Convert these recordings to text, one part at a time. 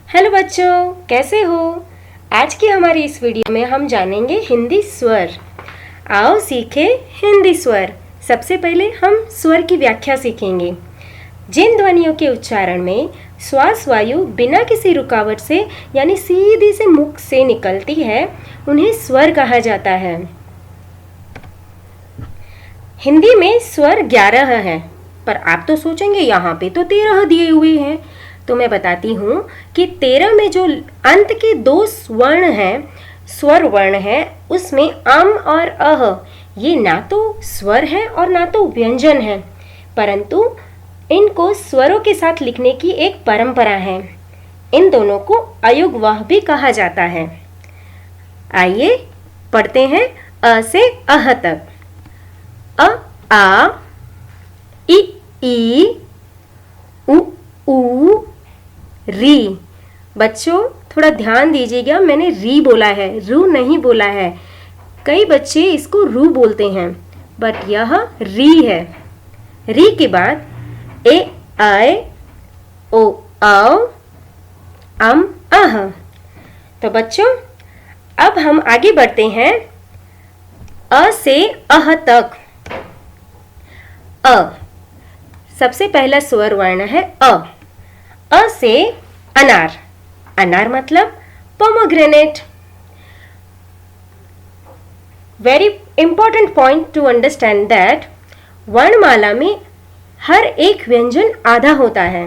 Hello बच्चों, कैसे हो। आज की हमारी इस वीडियो में हम जानेंगे हिंदी स्वर। आओ सीखे हिंदी स्वर। सबसे पहले हम स्वर की व्याख्या सीखेंगे। जिन ध्वनियों के उच्चारण में श्वास वायु बिना किसी रुकावट से यानी सीधी से मुख से निकलती है उन्हें स्वर कहा जाता है। हिंदी में स्वर 11 है, पर आप तो सोचेंगे यहाँ पे तो 13 दिए हुए हैं। तो मैं बताती हूँ कि 13 में जो अंत के 2 स्वर्ण हैं, स्वर वर्ण है, उसमें अम और अह ये ना तो स्वर है और ना तो व्यंजन है, परंतु इनको स्वरों के साथ लिखने की एक परंपरा है। इन दोनों को अयुग्वाह भी कहा जाता है। आइए पढ़ते हैं अ से अह तक। अ आ इ ई उ ऊ री। बच्चों थोड़ा ध्यान दीजिएगा, मैंने री बोला है, रू नहीं बोला है। कई बच्चे इसको रू बोलते हैं, बट यह री है। री के बाद ए आए ओ आओ अम अह। तो बच्चों अब हम आगे बढ़ते हैं अ से अह तक। अ सबसे पहला स्वर वर्ण है अ। अ से अनार। अनार मतलब pomegranate. Very important point two understand that वर्णमाला में हर एक व्यंजन आधा होता है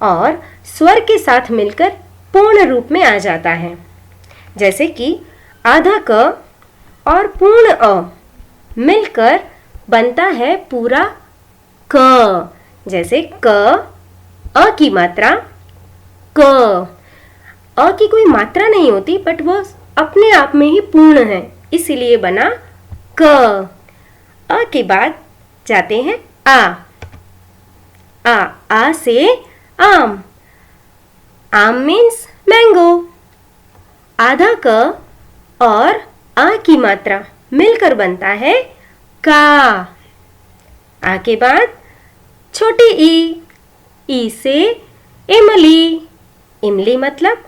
और स्वर के साथ मिलकर पूर्ण रूप में आ जाता है। जैसे कि आधा क और पूर्ण अ मिलकर बनता है पूरा क। जैसे क अ की मात्रा क। अ की कोई मात्रा नहीं होती, बट वह अपने आप में ही पूर्ण है, इसीलिए बना क। अ के बाद जाते हैं आ। आ से आम। आम मीन्स मैंगो। आधा क और आ की मात्रा मिलकर बनता है का। आ के बाद छोटी ई से इमली। इमली मतलब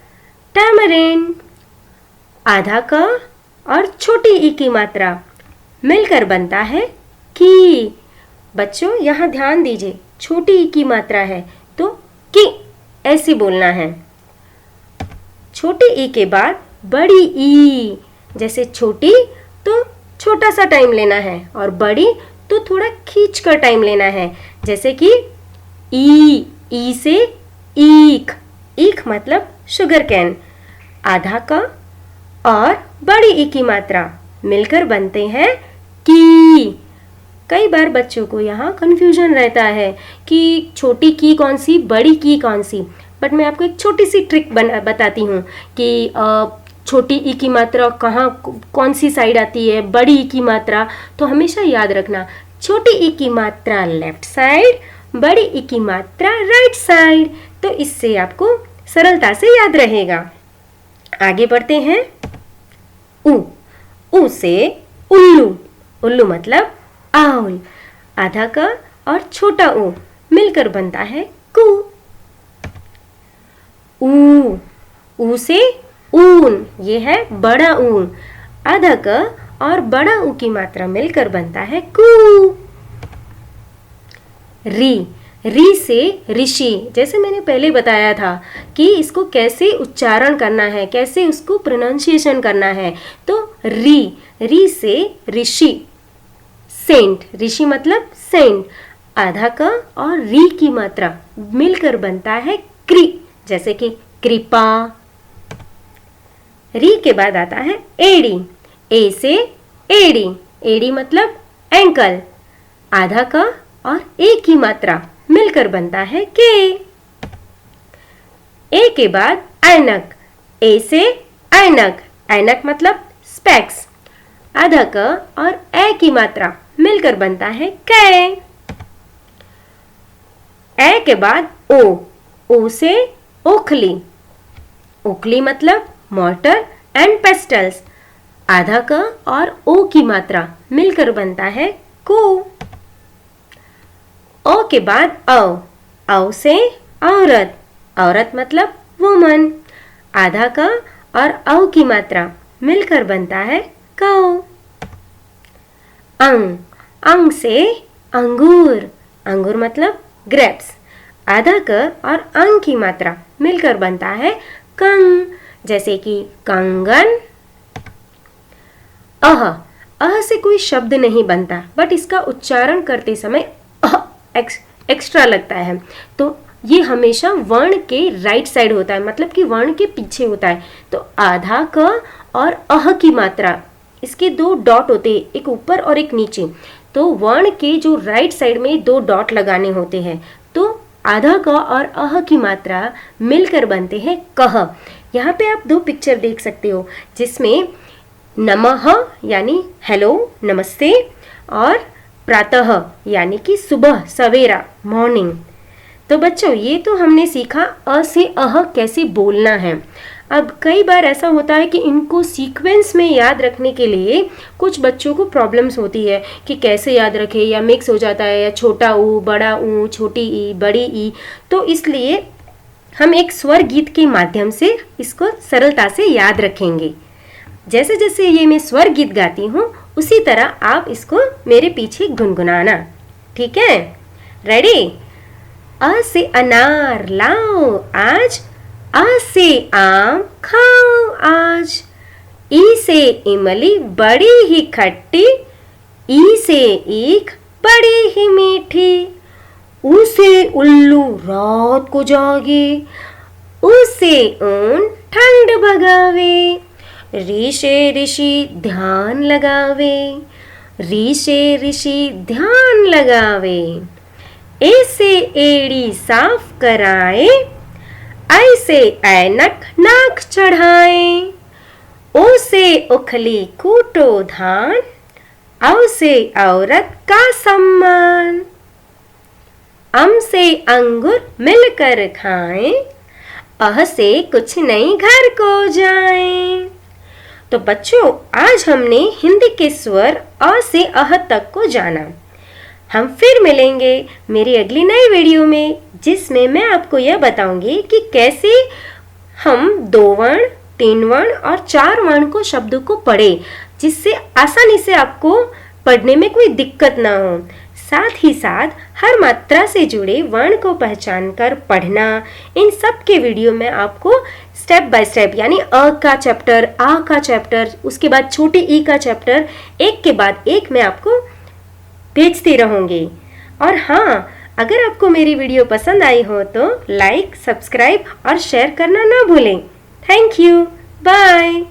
टैमरिंड। आधा क और छोटी ई की मात्रा मिलकर बनता है की। बच्चों यहाँ ध्यान दीजिए, छोटी ई की मात्रा है तो की ऐसे बोलना है। छोटी ई के बाद बड़ी ई। जैसे छोटी तो छोटा सा टाइम लेना है और बड़ी तो थोड़ा खींच कर टाइम लेना है। जैसे कि ई से ईख। ईख मतलब शुगर कैन। आधा का और बड़ी ई की मात्रा मिलकर बनते हैं की। कई बार बच्चों को यहाँ कंफ्यूजन रहता है कि छोटी की कौन सी, बड़ी की कौन सी। बट मैं आपको एक छोटी सी ट्रिक बताती हूँ कि छोटी ई की मात्रा कहाँ कौन सी साइड आती है, बड़ी ई की मात्रा। तो हमेशा याद रखना, छोटी ई की मात्रा लेफ्ट साइड, बड़ी ई की मात्रा राइट साइड। तो इससे आपको सरलता से याद रहेगा। आगे बढ़ते हैं उ से उल्लू। उल्लू मतलब आउल। आधा का और छोटा ऊ मिलकर बनता है कू। ऊ से ऊन। ये है बड़ा ऊन। आधा का और बड़ा ऊ की मात्रा मिलकर बनता है कू। री से ऋषि। जैसे मैंने पहले बताया था कि इसको कैसे उच्चारण करना है, कैसे उसको प्रोनाउंसिएशन करना है। तो री से ऋषि। सेंट। ऋषि मतलब सेंट। आधा का और री की मात्रा मिलकर बनता है क्री। जैसे कि कृपा। री के बाद आता है एड़ी। ए से एड़ी। एड़ी मतलब एंकल। आधा का और ए की मात्रा मिलकर बनता है के। ए के बाद ऐनक। ए से ऐनक। ऐनक मतलब स्पेक्स। आधा क और ए की मात्रा मिलकर बनता है कै। ए के बाद ओ से ओखली। ओखली मतलब मॉर्टर एंड पेस्टल्स। आधा क और ओ की मात्रा मिलकर बनता है को। ओ के बाद औ से औरत। औरत मतलब वुमन। आधा क और औ की मात्रा मिलकर बनता है काऊ। अंग, अंग से अंगूर, अंगूर मतलब ग्रेप्स। आधा क और अंग की मात्रा मिलकर बनता है कंग, जैसे कि कंगन। अह से कोई शब्द नहीं बनता, बट इसका उच्चारण करते समय एक्स्ट्रा लगता है, तो ये हमेशा वर्ण के राइट साइड होता है, मतलब कि वर्ण के पीछे होता है। तो आधा क और अह की मात्रा, इसके दो डॉट होते हैं, एक ऊपर और एक नीचे, तो वर्ण के जो राइट साइड में दो डॉट लगाने होते हैं, तो आधा क और अह की मात्रा मिलकर बनते हैं कह। यहाँ पे आप दो पिक्चर देख सकते हो, जिसमें नमः यानी हेलो, नमस्ते, और प्रातः यानी कि सुबह, सवेरा, मॉर्निंग। तो बच्चों, ये तो हमने सीखा अ से अह कैसे बोलना है। अब कई बार ऐसा होता है कि इनको सीक्वेंस में याद रखने के लिए कुछ बच्चों को प्रॉब्लम्स होती है कि कैसे याद रखें, या मिक्स हो जाता है, या छोटा ऊ, बड़ा ऊ, छोटी ई, बड़ी ई। तो इसलिए हम एक स्वर गीत के माध्यम से इसको सरलता से याद रखेंगे। जैसे जैसे ये मैं स्वर गीत गाती हूँ, उसी तरह आप इसको मेरे पीछे गुनगुनाना, ठीक है? रेडी? अ से अनार लाओ आज, आ से आम खाओ आज, ई से इमली बड़ी ही खट्टी, ई से ईख बड़ी ही मीठी, ऊ से उल्लू रात को जागे, ऊ से ऊन ठंड भगावे, री से ऋषि ध्यान लगावे, री से ऋषि ध्यान लगावे, ए से एड़ी साफ कराए, ऐ से ऐनक नाक चढ़ाए, ओ से उखली कूटो धान, औ से औरत का सम्मान, अम से अंगूर मिलकर खाएं, अह से कुछ नहीं घर को जाएं। तो बच्चों, आज हमने हिंदी के स्वर अ से अह तक को जाना। हम फिर मिलेंगे मेरी अगली नई वीडियो में, जिसमें मैं आपको यह बताऊंगी कि कैसे हम 2 वर्ण, 3 वर्ण और 4 वर्ण को शब्दों को पढ़ें, जिससे आसानी से आपको पढ़ने में कोई दिक्कत ना हो। साथ ही साथ हर मात्रा से जुड़े वर्ण को पहचान कर पढ़ना, इन सब के वीडियो में आपको स्टेप बाय स्टेप, यानी अ का चैप्टर, आ का चैप्टर, उसके बाद छोटी ई का चैप्टर, एक के बाद एक मैं आपको भेजती रहूँगी। और हाँ, अगर आपको मेरी वीडियो पसंद आई हो तो लाइक, सब्सक्राइब और शेयर करना ना भूलें। Thank you, bye.